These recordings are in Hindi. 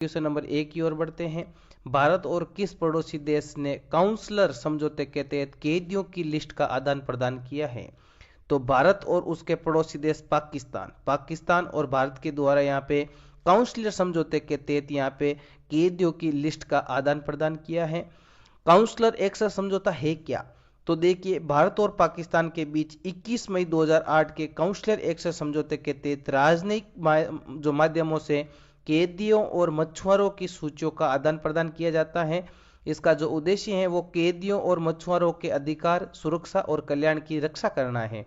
क्वेश्चन नंबर 1 की ओर बढ़ते हैं। भारत और किस पड़ोसी देश ने काउंसलर समझौते के तहत कैदियों की लिस्ट का आदान प्रदान किया है? तो भारत और उसके पड़ोसी देश पाकिस्तान और भारत के द्वारा यहाँ पे काउंसलर समझौते के तहत यहाँ पे कैदियों की लिस्ट का आदान प्रदान किया है। काउंसलर एक्सेस समझौता है क्या? तो देखिए, भारत और पाकिस्तान के बीच 21 मई 2008 के काउंसलर एक्सेस समझौते के तहत राजनयिक जो माध्यमों से कैदियों और मछुआरों की सूचियों का आदान प्रदान किया जाता है। इसका जो उद्देश्य है वो कैदियों और मछुआरों के अधिकार, सुरक्षा और कल्याण की रक्षा करना है।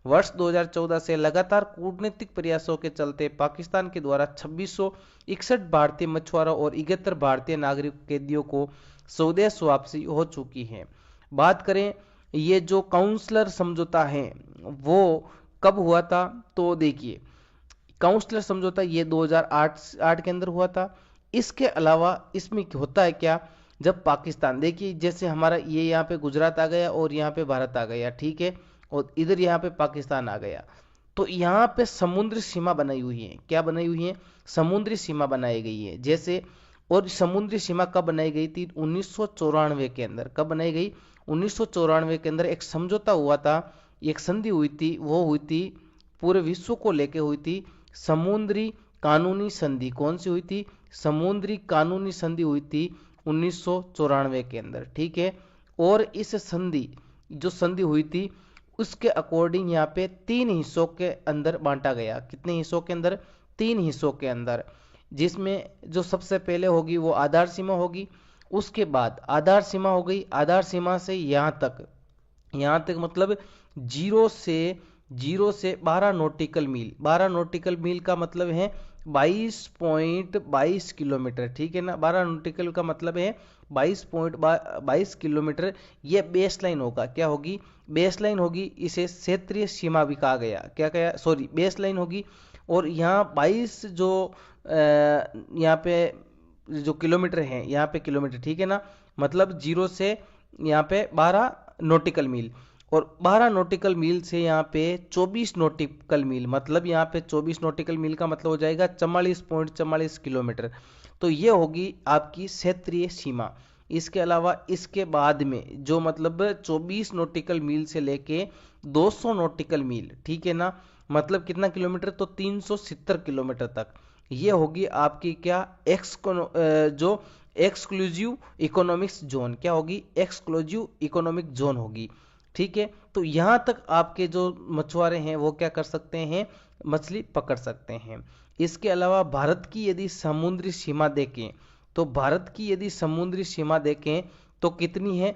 वर्ष 2014 से लगातार कूटनीतिक प्रयासों के चलते पाकिस्तान के द्वारा 2661 भारतीय मछुआरों और 71 भारतीय नागरिक कैदियों को स्वदेश वापसी हो चुकी है। बात करें ये जो काउंसलर समझौता है वो कब हुआ था? तो देखिए, काउंसलर समझौता ये 2008 के अंदर हुआ था। इसके अलावा इसमें होता है क्या, जब पाकिस्तान, देखिए जैसे हमारा ये यहाँ पे गुजरात आ गया और यहाँ पे भारत आ गया, ठीक है, और इधर यहाँ पे पाकिस्तान आ गया, तो यहाँ पे समुद्री सीमा बनाई हुई है। क्या बनाई हुई है? समुद्री सीमा बनाई गई है। जैसे, और समुद्री सीमा कब बनाई गई थी? 1994 के अंदर। कब बनाई गई? 1994 के अंदर एक समझौता हुआ था, एक संधि हुई थी, वो हुई थी पूरे विश्व को लेके हुई थी, समुद्री कानूनी संधि। कौन सी हुई थी? समुद्री कानूनी संधि हुई थी 1994 के अंदर, ठीक है। और इस संधि, जो संधि हुई थी, उसके अकॉर्डिंग यहाँ पे 3 हिस्सों के अंदर बांटा गया। कितने हिस्सों के अंदर? 3 हिस्सों के अंदर, जिसमें जो सबसे पहले होगी वो आधार सीमा होगी। उसके बाद आधार सीमा हो गई, आधार सीमा से यहाँ तक मतलब जीरो से 12 नॉटिकल मील। 12 नॉटिकल मील का मतलब है 22.22 किलोमीटर, ठीक है ना। 12 नॉटिकल का मतलब है 22.22 किलोमीटर। ये बेस लाइन होगा। क्या होगी? बेस लाइन होगी। इसे क्षेत्रीय सीमा भी कहा गया। क्या कहा? सॉरी, बेस लाइन होगी। और यहाँ 22 जो यहाँ पे जो किलोमीटर है, यहाँ पे किलोमीटर, ठीक है ना, मतलब जीरो से यहाँ पे 12 नॉटिकल मील, और 12 नॉटिकल मील से यहाँ पे 24 नॉटिकल मील, मतलब यहाँ पे 24 नॉटिकल मील का मतलब हो जाएगा 44.44 किलोमीटर। तो ये होगी आपकी क्षेत्रीय सीमा। इसके अलावा इसके बाद में जो मतलब 24 नॉटिकल मील से लेके 200 नॉटिकल मील, ठीक है ना, मतलब कितना किलोमीटर? तो 370 किलोमीटर तक। ये होगी आपकी क्या, जो एक्सक्लूसिव इकोनॉमिक्स जोन। क्या होगी? एक्सक्लूसिव इकोनॉमिक जोन होगी, ठीक है। तो यहां तक आपके जो मछुआरे हैं वो क्या कर सकते हैं? मछली पकड़ सकते हैं। इसके अलावा भारत की यदि समुद्री सीमा देखें, तो भारत की यदि समुद्री सीमा देखें तो कितनी है?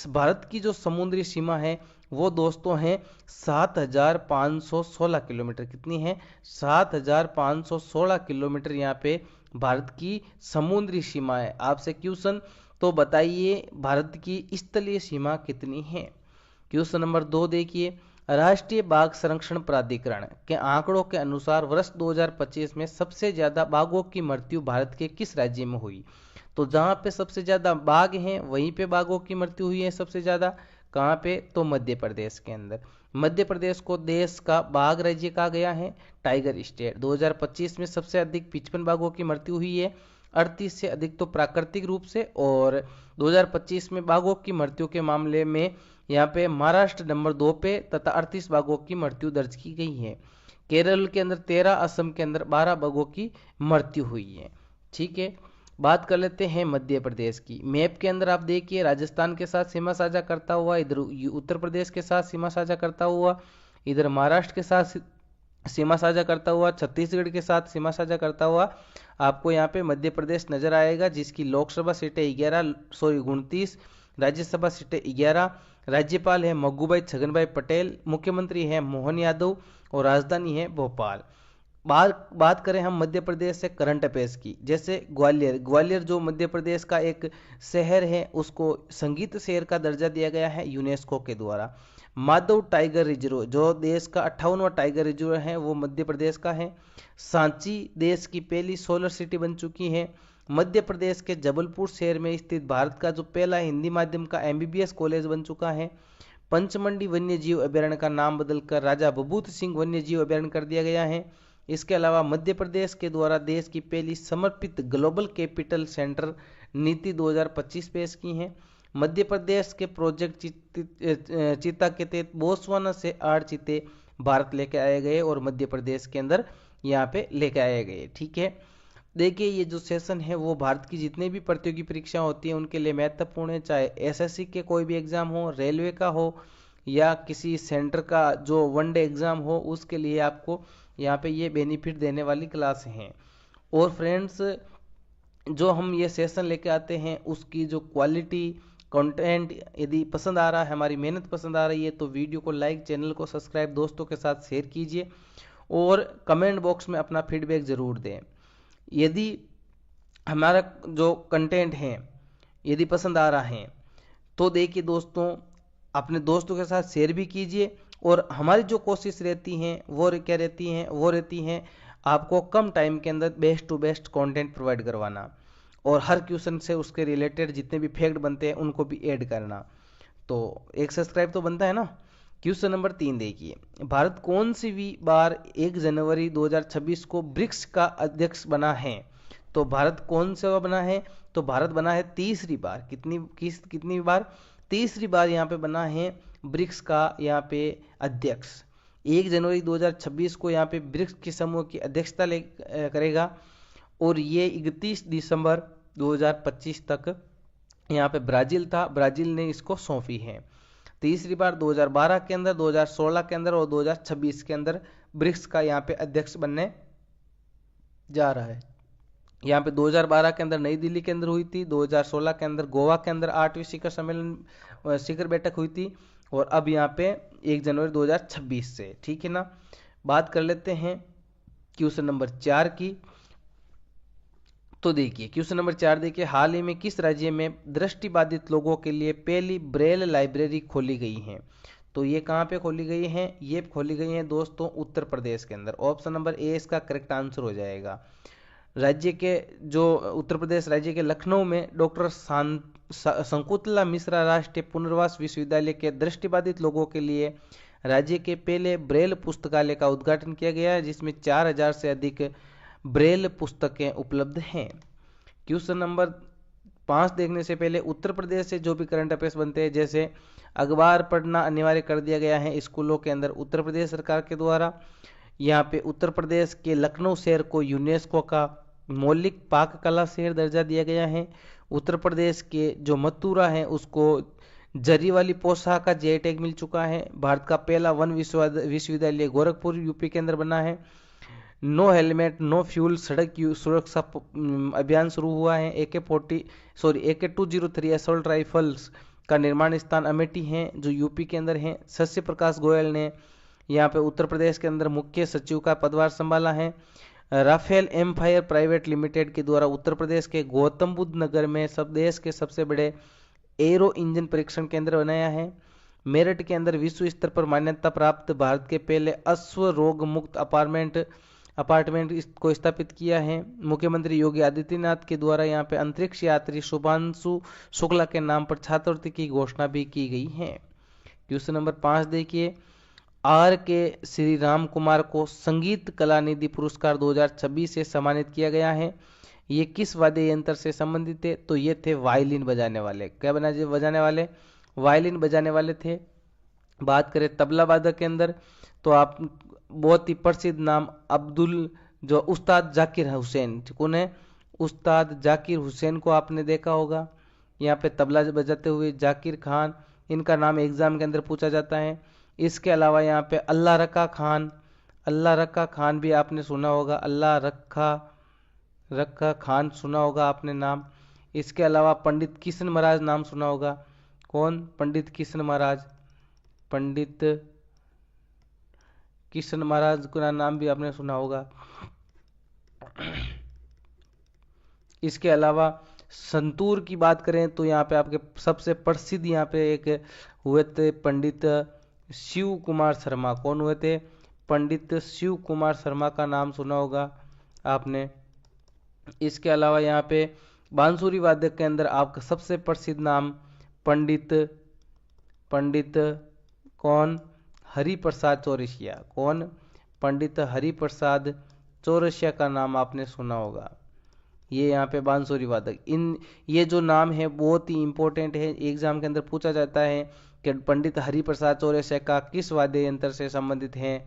भारत की जो समुद्री सीमा है वो दोस्तों है 7516 किलोमीटर। कितनी है? 7516 किलोमीटर यहाँ पे भारत की समुद्री सीमा है। आपसे क्वेश्चन, तो बताइए भारत की स्थलीय सीमा कितनी है? क्वेश्चन नंबर 2 देखिए, राष्ट्रीय बाघ संरक्षण प्राधिकरण के आंकड़ों के अनुसार वर्ष 2025 में सबसे ज्यादा बाघों की मृत्यु भारत के किस राज्य में हुई? तो जहां पे सबसे ज्यादा बाघ हैं वहीं पे बाघों की मृत्यु हुई है सबसे ज्यादा। कहां पे? तो मध्य प्रदेश के अंदर। मध्य प्रदेश को देश का बाघ राज्य कहा गया है, टाइगर स्टेट। 2025 में सबसे अधिक 55 बाघों की मृत्यु हुई है, 38 से अधिक तो प्राकृतिक रूप से। और 2025 में बाघों की मृत्यु के मामले में यहाँ पे महाराष्ट्र नंबर 2 पे तथा 38 बाघों की मृत्यु दर्ज की गई है। केरल के अंदर 13, असम के अंदर 12 बाघों की मृत्यु हुई है, ठीक है। बात कर लेते हैं मध्य प्रदेश की। मैप के अंदर आप देखिए, राजस्थान के साथ सीमा साझा करता हुआ, इधर उत्तर प्रदेश के साथ सीमा साझा करता हुआ, इधर महाराष्ट्र के साथ सीमा साझा करता हुआ, छत्तीसगढ़ के साथ सीमा साझा करता हुआ आपको यहाँ पे मध्य प्रदेश नजर आएगा, जिसकी लोकसभा सीटें 29, राज्यसभा सीटें 11। राज्यपाल है मग्गूभाई छगनभाई पटेल, मुख्यमंत्री है मोहन यादव, और राजधानी है भोपाल। बात करें हम मध्य प्रदेश से करंट अफेयर्स की, जैसे ग्वालियर जो मध्य प्रदेश का एक शहर है उसको संगीत शहर का दर्जा दिया गया है यूनेस्को के द्वारा। माधव टाइगर रिजर्व जो देश का 58वां टाइगर रिजर्व है वो मध्य प्रदेश का है। सांची देश की पहली सोलर सिटी बन चुकी है। मध्य प्रदेश के जबलपुर शहर में स्थित भारत का जो पहला हिंदी माध्यम का MBBS कॉलेज बन चुका है। पंचमंडी वन्य जीव अभ्यारण्य का नाम बदलकर राजा भभूत सिंह वन्य जीव अभ्यारण्य कर दिया गया है। इसके अलावा मध्य प्रदेश के द्वारा देश की पहली समर्पित ग्लोबल कैपिटल सेंटर नीति 2025 पेश की है। मध्य प्रदेश के प्रोजेक्ट चीता के तहत बोत्सवाना से 8 चीते भारत लेके आए गए और मध्य प्रदेश के अंदर यहाँ पे लेके आए गए। ठीक है, देखिए ये जो सेशन है वो भारत की जितने भी प्रतियोगी परीक्षा होती है उनके लिए महत्वपूर्ण है, चाहे एसएससी के कोई भी एग्जाम हो, रेलवे का हो या किसी सेंटर का जो वनडे एग्जाम हो, उसके लिए आपको यहाँ पे ये बेनिफिट देने वाली क्लास हैं। और फ्रेंड्स, जो हम ये सेशन लेके आते हैं उसकी जो क्वालिटी कंटेंट यदि पसंद आ रहा है, हमारी मेहनत पसंद आ रही है, तो वीडियो को लाइक, चैनल को सब्सक्राइब, दोस्तों के साथ शेयर कीजिए और कमेंट बॉक्स में अपना फीडबैक ज़रूर दें। यदि हमारा जो कंटेंट है यदि पसंद आ रहा है तो देखिए दोस्तों, अपने दोस्तों के साथ शेयर भी कीजिए। और हमारी जो कोशिश रहती हैं वो क्या रहती हैं आपको कम टाइम के अंदर best to best content provide करवाना और हर क्वेश्चन से उसके रिलेटेड जितने भी फैक्ट बनते हैं उनको भी ऐड करना। तो एक सब्सक्राइब तो बनता है ना। क्वेश्चन नंबर 3 देखिए, भारत कौन सी भी बार 1 जनवरी 2026 को ब्रिक्स का अध्यक्ष बना है? तो भारत कौन सा बना है? तो भारत बना है तीसरी बार। कितनी बार? तीसरी बार यहाँ पे बना है ब्रिक्स का यहाँ पे अध्यक्ष। 1 जनवरी 2026 को यहाँ पे ब्रिक्स के समूह की अध्यक्षता करेगा और ये 31 दिसंबर 2025 तक यहाँ पे ब्राजील था, ब्राजील ने इसको सौंपी है। तीसरी बार 2012 के अंदर, 2016 के अंदर और 2026 के अंदर ब्रिक्स का यहाँ पे अध्यक्ष बनने जा रहा है। यहाँ पे 2012 के अंदर नई दिल्ली के अंदर हुई थी, 2016 के अंदर गोवा के अंदर 8वीं शिखर बैठक हुई थी और अब यहाँ पे 1 जनवरी 2026 से। ठीक है ना। बात कर लेते हैं क्वेश्चन नंबर 4 की। तो देखिए क्वेश्चन नंबर 4 देखिए, हाल ही में किस राज्य में दृष्टिबाधित लोगों के लिए पहली ब्रेल लाइब्रेरी खोली गई है? तो ये कहाँ पे खोली गई है? ये खोली गई है दोस्तों उत्तर प्रदेश के अंदर। ऑप्शन नंबर ए इसका करेक्ट आंसर हो जाएगा। राज्य के जो उत्तर प्रदेश राज्य के लखनऊ में डॉक्टर शंकुतला मिश्रा राष्ट्रीय पुनर्वास विश्वविद्यालय के दृष्टिबाधित लोगों के लिए राज्य के पहले ब्रेल पुस्तकालय का उद्घाटन किया गया है, जिसमें 4000 से अधिक ब्रेल पुस्तकें उपलब्ध हैं। क्वेश्चन नंबर 5 देखने से पहले उत्तर प्रदेश से जो भी करंट अफेयर्स बनते हैं, जैसे अखबार पढ़ना अनिवार्य कर दिया गया है स्कूलों के अंदर उत्तर प्रदेश सरकार के द्वारा। यहाँ पे उत्तर प्रदेश के लखनऊ शहर को यूनेस्को का मौलिक पाक कला शहर दर्जा दिया गया है। उत्तर प्रदेश के जो मथुरा है उसको जरी वाली पोशाक का जे टैग मिल चुका है। भारत का पहला वन विश्वविद्यालय गोरखपुर यूपी के अंदर बना है। नो हेलमेट नो फ्यूल सड़क सुरक्षा अभियान शुरू हुआ है। AK-203 असॉल्ट राइफल्स का निर्माण स्थान अमेठी है जो यूपी के अंदर है। सत्य प्रकाश गोयल ने यहाँ पे उत्तर प्रदेश के अंदर मुख्य सचिव का पदभार संभाला है। राफेल एम्पायर प्राइवेट लिमिटेड के द्वारा उत्तर प्रदेश के गौतम बुद्ध नगर में देश के सबसे बड़े एरो इंजन परीक्षण केंद्र बनाया है। मेरठ के अंदर विश्व स्तर पर मान्यता प्राप्त भारत के पहले अश्व रोग मुक्त अपार्टमेंट को स्थापित किया है। मुख्यमंत्री योगी आदित्यनाथ के द्वारा यहाँ पे अंतरिक्ष यात्री शुभांशु शुक्ला के नाम पर छात्रवृत्ति की घोषणा भी की गई है। क्वेश्चन नंबर 5 देखिए, R.K. श्री राम कुमार को संगीत कला निधि पुरस्कार 2026 से सम्मानित किया गया है। ये किस वाद्य यंत्र से संबंधित है? तो ये थे वायलिन बजाने वाले। क्या बजाने वाले? वायलिन बजाने वाले थे। बात करें तबला वादक के अंदर तो आप बहुत ही प्रसिद्ध नाम जो उस्ताद जाकिर हुसैन, कौन है? उस्ताद जाकिर हुसैन को आपने देखा होगा। यहाँ पे तबला बजाते हुए जाकिर खान, इनका नाम एग्जाम के अंदर पूछा जाता है। इसके अलावा यहाँ पे अल्लाह रखा खान भी आपने सुना होगा। अल्लाह रखा खान सुना होगा आपने नाम। इसके अलावा पंडित किशन महाराज नाम सुना होगा। कौन? पंडित किशन महाराज। पंडित किशन महाराज का नाम भी आपने सुना होगा। इसके अलावा संतूर की बात करें तो यहाँ पे आपके सबसे प्रसिद्ध यहाँ पे एक हुए थे पंडित शिव कुमार शर्मा। कौन हुए थे? पंडित शिव कुमार शर्मा का नाम सुना होगा आपने। इसके अलावा यहाँ पे बांसुरी वादक के अंदर आपका सबसे प्रसिद्ध नाम पंडित कौन? हरिप्रसाद चौरसिया। कौन? पंडित हरिप्रसाद चौरसिया का नाम आपने सुना होगा, ये यहाँ पे बांसुरी वादक। ये जो नाम है बहुत ही इंपॉर्टेंट है, एग्जाम के अंदर पूछा जाता है कि पंडित हरिप्रसाद चौरसिया का किस वाद्य यंत्र से संबंधित है।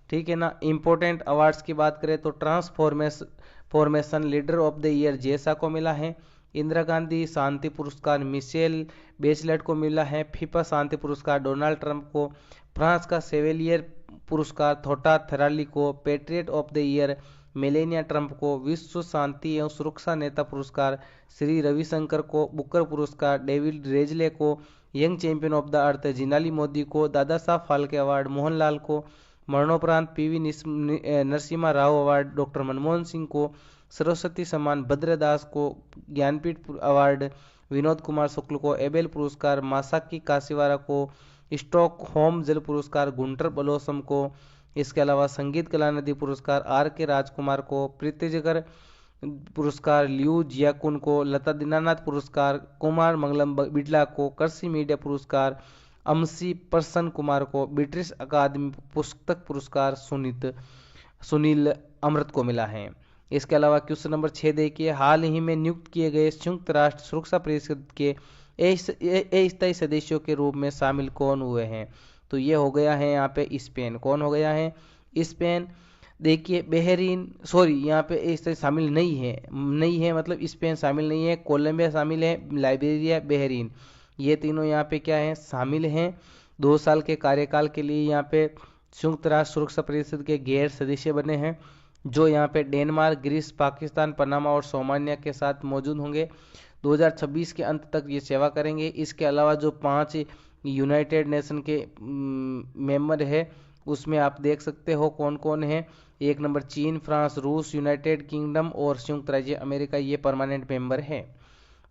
ठीक है ना। इंपॉर्टेंट अवार्ड्स की बात करें तो transformation leader of the year जेसा को मिला है, इंदिरा गांधी शांति पुरस्कार मिशेल बेचलेट को मिला है, फीफा शांति पुरस्कार डोनाल्ड ट्रंप को, फ्रांस का सेवेलियर पुरस्कार थोटा थराली को, patriot of the year Melania Trump को, विश्व शांति एवं सुरक्षा नेता पुरस्कार श्री रविशंकर को, बुकर पुरस्कार डेविड रेजले को, young champion of the earth Jinali Modi को, दादा साहब फाल्के अवार्ड मोहनलाल को, मरणोपरांत PV Narasimha Rao award doctor Manmohan Singh को, सरस्वती सम्मान भद्रदास को, ज्ञानपीठ अवार्ड विनोद कुमार शुक्ल को, एबेल पुरस्कार मासाकी काशीवारा को, स्टॉकहोम जल पुरस्कार गुंटर बलोसम को, इसके अलावा संगीत कला निधि पुरस्कार आर के राजकुमार को, प्रीतिजगर पुरस्कार लियू जियाकुन को, लता दीनानाथ पुरस्कार कुमार मंगलम बिड़ला को, कृषि मीडिया पुरस्कार अमसी प्रसन्न कुमार को, ब्रिटिश अकादमी पुस्तक पुरस्कार सुनील अमृत को मिला है। इसके अलावा क्वेश्चन नंबर 6 देखिए, हाल ही में नियुक्त किए गए संयुक्त राष्ट्र सुरक्षा परिषद के अस्थायी सदस्यों के रूप में शामिल कौन हुए हैं? तो ये हो गया है यहाँ पे स्पेन। कौन हो गया है? स्पेन। देखिए बहरीन, सॉरी यहाँ पे इस शामिल नहीं है मतलब स्पेन शामिल नहीं है, कोलंबिया शामिल है, लाइबेरिया, बहरीन, ये तीनों यहाँ पे क्या है? शामिल हैं। 2 साल के कार्यकाल के लिए यहाँ पे संयुक्त राष्ट्र सुरक्षा परिषद के गैर सदस्य बने हैं, जो यहाँ पे डेनमार्क, ग्रीस, पाकिस्तान, पनामा और सोमालिया के साथ मौजूद होंगे। 2026 के अंत तक ये सेवा करेंगे। इसके अलावा जो 5 यूनाइटेड नेशन के मेंबर है उसमें आप देख सकते हो कौन कौन है। 1 नंबर चीन, फ्रांस, रूस, यूनाइटेड किंगडम और संयुक्त राज्य अमेरिका, ये परमानेंट मेंबर है।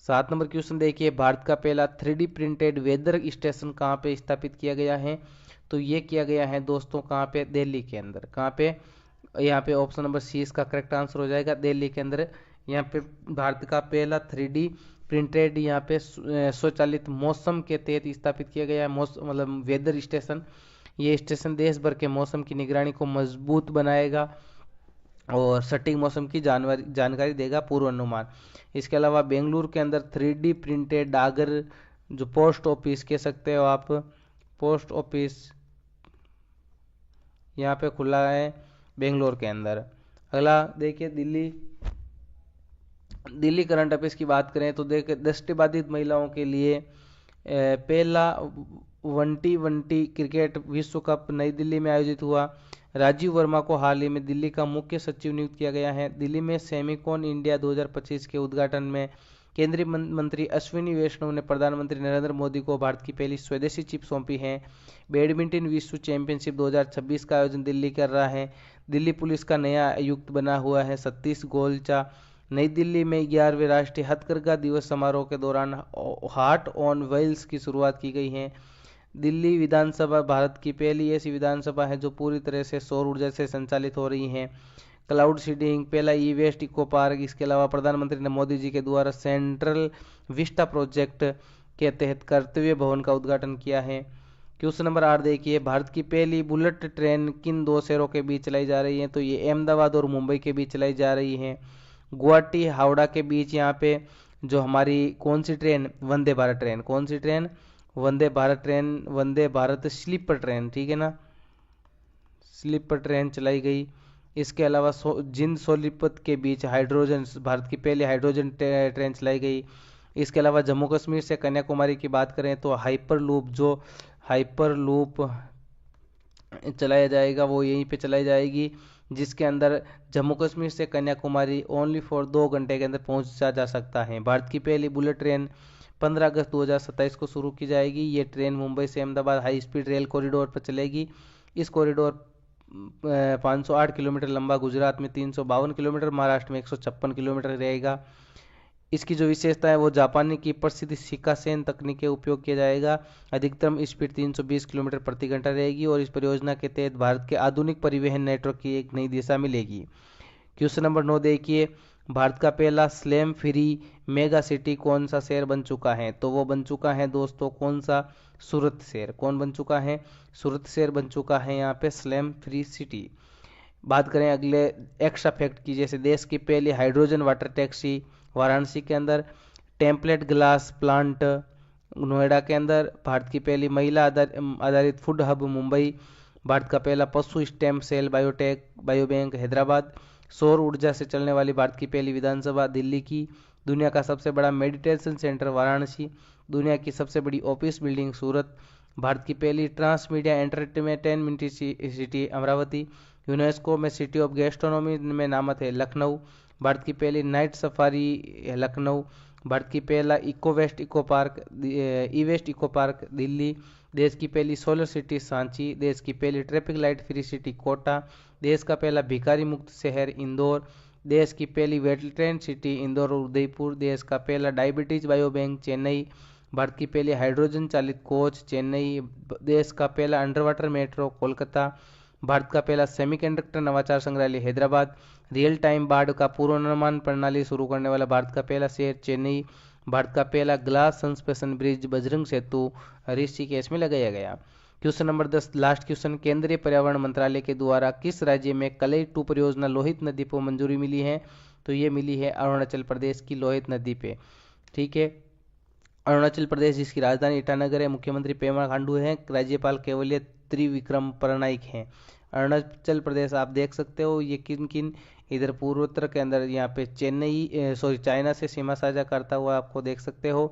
7 नंबर क्वेश्चन देखिए, भारत का पहला 3D प्रिंटेड वेदर स्टेशन कहाँ पे स्थापित किया गया है? तो ये किया गया है दोस्तों कहाँ पे? दिल्ली के अंदर। कहाँ पे? यहाँ पे ऑप्शन नंबर सी इसका करेक्ट आंसर हो जाएगा, दिल्ली के अंदर। यहाँ पे भारत का पहला 3D प्रिंटेड यहाँ पे स्वचालित मौसम के तहत स्थापित किया गया है, मतलब वेदर स्टेशन। ये स्टेशन देश भर के मौसम की निगरानी को मजबूत बनाएगा और सटीक मौसम की जानकारी देगा, पूर्वानुमान। इसके अलावा बेंगलुरु के अंदर 3D प्रिंटेड डागर जो पोस्ट ऑफिस कह सकते हो आप, पोस्ट ऑफिस यहाँ पे खुला है बेंगलोर के अंदर। अगला देखिए दिल्ली करंट अफेयर्स की बात करें तो देखिए दृष्टिबाधित महिलाओं के लिए पहला वनटी क्रिकेट विश्व कप नई दिल्ली में आयोजित हुआ। राजीव वर्मा को हाल ही में दिल्ली का मुख्य सचिव नियुक्त किया गया है। दिल्ली में सेमिकॉन इंडिया 2025 के उद्घाटन में केंद्रीय मंत्री अश्विनी वैष्णव ने प्रधानमंत्री नरेंद्र मोदी को भारत की पहली स्वदेशी चिप सौंपी है। बैडमिंटन विश्व चैंपियनशिप 2026 का आयोजन दिल्ली कर रहा है। दिल्ली पुलिस का नया आयुक्त बना हुआ है सतीश गोलचा। नई दिल्ली में 11वें राष्ट्रीय हथकरघा दिवस समारोह के दौरान हार्ट ऑन व्हील्स की शुरुआत की गई है। दिल्ली विधानसभा भारत की पहली ऐसी विधानसभा है जो पूरी तरह से सौर ऊर्जा से संचालित हो रही है। क्लाउड सीडिंग, पहला ई वेस्ट इको पार्क। इसके अलावा प्रधानमंत्री ने मोदी जी के द्वारा सेंट्रल विस्टा प्रोजेक्ट के तहत कर्तव्य भवन का उद्घाटन किया है। क्वेश्चन नंबर 8 देखिए, भारत की पहली बुलेट ट्रेन किन 2 शहरों के बीच चलाई जा रही है? तो ये अहमदाबाद और मुंबई के बीच चलाई जा रही है। गुवाहाटी हावड़ा के बीच यहाँ पे जो हमारी कौन सी ट्रेन? वंदे भारत ट्रेन। कौन सी train? Vande Bharat train, Vande Bharat sleeper train, ठीक है ना, स्लीपर ट्रेन चलाई गई। इसके अलावा जिंद सोनीपत के बीच हाइड्रोजन, भारत की पहली हाइड्रोजन ट्रेन चलाई गई। इसके अलावा जम्मू कश्मीर से कन्याकुमारी की बात करें तो हाइपर लूप चलाया जाएगा, वो यहीं पे चलाई जाएगी, जिसके अंदर जम्मू कश्मीर से कन्याकुमारी ओनली फॉर 2 घंटे के अंदर पहुंचा जा सकता है। भारत की पहली बुलेट ट्रेन 15 अगस्त 2027 को शुरू की जाएगी। ये ट्रेन मुंबई से Ahmedabad high speed rail corridor पर चलेगी। इस कॉरिडोर 508 किलोमीटर लंबा, गुजरात में 352 किलोमीटर, महाराष्ट्र में 156 किलोमीटर रहेगा। इसकी जो विशेषता है वो जापानी की प्रसिद्ध शिकासेन तकनीक के उपयोग किया जाएगा। अधिकतम स्पीड 320 किलोमीटर प्रति घंटा रहेगी और इस परियोजना के तहत भारत के आधुनिक परिवहन नेटवर्क की एक नई दिशा मिलेगी। क्वेश्चन नंबर 9 देखिए, भारत का पहला स्लैम फ्री मेगा सिटी कौन सा शहर बन चुका है? तो वो बन चुका है दोस्तों कौन सा? सूरत शहर। कौन बन चुका है? सूरत शहर बन चुका है यहाँ पे स्लैम फ्री सिटी। बात करें अगले एक्स्ट्रा फैक्ट की, जैसे देश की पहली हाइड्रोजन वाटर टैक्सी वाराणसी के अंदर, टेम्पलेट ग्लास प्लांट नोएडा के अंदर, भारत की पहली महिला आधारित फूड हब मुंबई, भारत का पहला पशु stem cell biotech biobank Hyderabad, सौर ऊर्जा से चलने वाली भारत की पहली विधानसभा दिल्ली की, दुनिया का सबसे बड़ा मेडिटेशन सेंटर वाराणसी, दुनिया की सबसे बड़ी ऑफिस बिल्डिंग सूरत, भारत की पहली trans media entertainment city Amaravati, UNESCO में सिटी ऑफ गैस्ट्रोनॉमी में नामत है लखनऊ, भारत की पहली नाइट सफारी लखनऊ, भारत की पहला e waste eco park Delhi, देश की पहली सोलर सिटी सांची, देश की पहली traffic light free city Kota, देश का पहला भिखारी मुक्त शहर इंदौर, देश की पहली वेटलैंड सिटी इंदौर और उदयपुर, देश का पहला diabetes bio bank Chennai, Bharat की पहली हाइड्रोजन चालित कोच चेन्नई, देश का पहला under water metro Kolkata, Bharat का पहला सेमीकंडक्टर नवाचार संग्रहालय हैदराबाद, रियल टाइम बाढ़ का पूर्वानुमान प्रणाली शुरू करने वाला भारत का पहला शहर चेन्नई, भारत का पहला ग्लास सस्पेंशन ब्रिज बजरंग सेतु ऋषिकेश में लगाया गया। क्वेश्चन नंबर 10 लास्ट क्वेश्चन, केंद्रीय पर्यावरण मंत्रालय के द्वारा किस राज्य में कलई 2 परियोजना लोहित नदी पर मंजूरी मिली है? तो ये मिली है अरुणाचल प्रदेश की लोहित नदी पे। ठीक है, अरुणाचल प्रदेश जिसकी राजधानी ईटानगर है, मुख्यमंत्री पेमा खांडू हैं, राज्यपाल केवल्य त्रिविक्रम परनाइक हैं। अरुणाचल प्रदेश आप देख सकते हो ये किन किन इधर पूर्वोत्तर के अंदर यहाँ पे चाइना से सीमा साझा करता हुआ आपको देख सकते हो।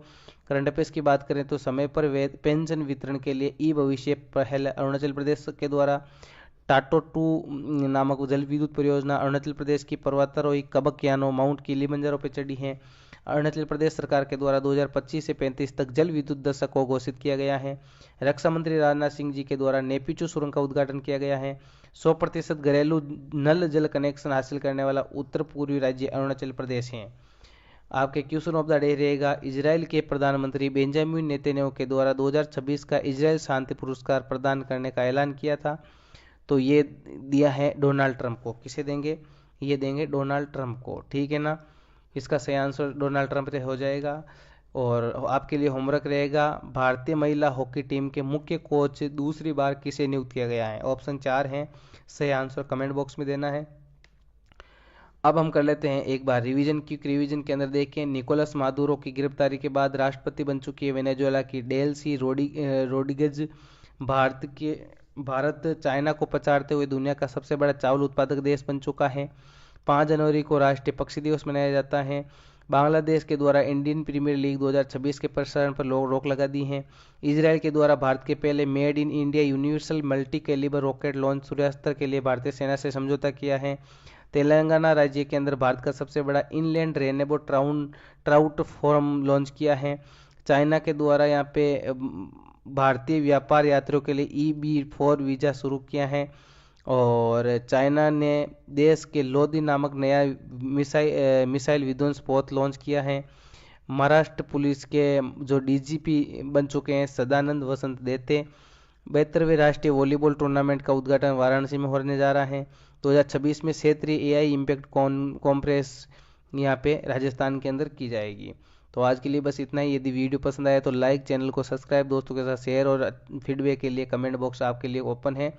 करंट अफेयर्स की बात करें तो समय पर पेंशन वितरण के लिए ई भविष्य पहल अरुणाचल प्रदेश के द्वारा, टाटो 2 नामक जल विद्युत परियोजना, अरुणाचल प्रदेश की पर्वतारोही कबक यानो माउंट किलिमंजारो पे चढ़ी है। अरुणाचल प्रदेश सरकार के द्वारा 2025 से 35 तक जल विद्युत दशक को घोषित किया गया है। रक्षा मंत्री राजनाथ सिंह जी के द्वारा नेपिचू सुरंग का उद्घाटन किया गया है। 100% घरेलू नल जल कनेक्शन हासिल करने वाला उत्तर पूर्वी राज्य अरुणाचल प्रदेश है। आपके क्वेश्चन ऑफ द डे रहेगा, इजराइल के प्रधानमंत्री बेंजामिन नेतन्याहू के द्वारा 2026 का इजराइल शांति पुरस्कार प्रदान करने का ऐलान किया था, तो ये दिया है डोनाल्ड ट्रंप को। किसे देंगे? ये देंगे डोनाल्ड ट्रंप को। ठीक है ना, इसका सही आंसर डोनाल्ड ट्रंप से हो जाएगा। और आपके लिए होमवर्क रहेगा, भारतीय महिला हॉकी टीम के मुख्य कोच दूसरी बार किसे नियुक्त किया गया है? ऑप्शन 4 हैं, सही आंसर कमेंट बॉक्स में देना है। अब हम कर लेते हैं एक बार रिवीजन की। रिवीजन के अंदर देखें, निकोलस मादुरो की गिरफ्तारी के बाद राष्ट्रपति बन चुकी है वेनेजुएला की डेल्सी रोड्रिगेज। भारत चाइना को पछाड़ते हुए दुनिया का सबसे बड़ा चावल उत्पादक देश बन चुका है। 5 जनवरी को राष्ट्रीय पक्षी दिवस मनाया जाता है। बांग्लादेश के द्वारा इंडियन प्रीमियर लीग 2026 के प्रसारण पर रोक लगा दी है। इजराइल के द्वारा भारत के पहले made in India universal multi calibre rocket launch Suryastra के लिए भारतीय सेना से समझौता किया है। तेलंगाना राज्य के अंदर भारत का सबसे बड़ा inland rainbow trout forum launch किया है। चाइना के द्वारा यहाँ पे भारतीय व्यापार यात्रियों के लिए EB4 वीज़ा शुरू किया है। और चाइना ने देश के लोदी नामक नया मिसाइल विध्वंस पोत लॉन्च किया है। महाराष्ट्र पुलिस के जो DGP बन चुके हैं सदानंद वसंत देते। 72वें राष्ट्रीय वॉलीबॉल टूर्नामेंट का उद्घाटन वाराणसी में होने जा रहा है। 2026 में क्षेत्रीय AI इम्पैक्ट कॉन्फ्रेंस यहाँ पे राजस्थान के अंदर की जाएगी। तो आज के लिए बस इतना ही। यदि वीडियो पसंद आया तो लाइक, चैनल को सब्सक्राइब, दोस्तों के साथ शेयर और फीडबैक के लिए कमेंट बॉक्स आपके लिए ओपन है।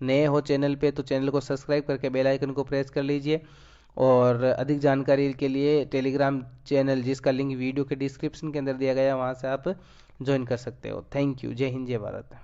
नए हो चैनल पे तो चैनल को सब्सक्राइब करके बेल आइकन को प्रेस कर लीजिए। और अधिक जानकारी के लिए टेलीग्राम चैनल जिसका लिंक वीडियो के डिस्क्रिप्शन के अंदर दिया गया है वहाँ से आप ज्वाइन कर सकते हो। Thank you. जय हिंद, जय भारत।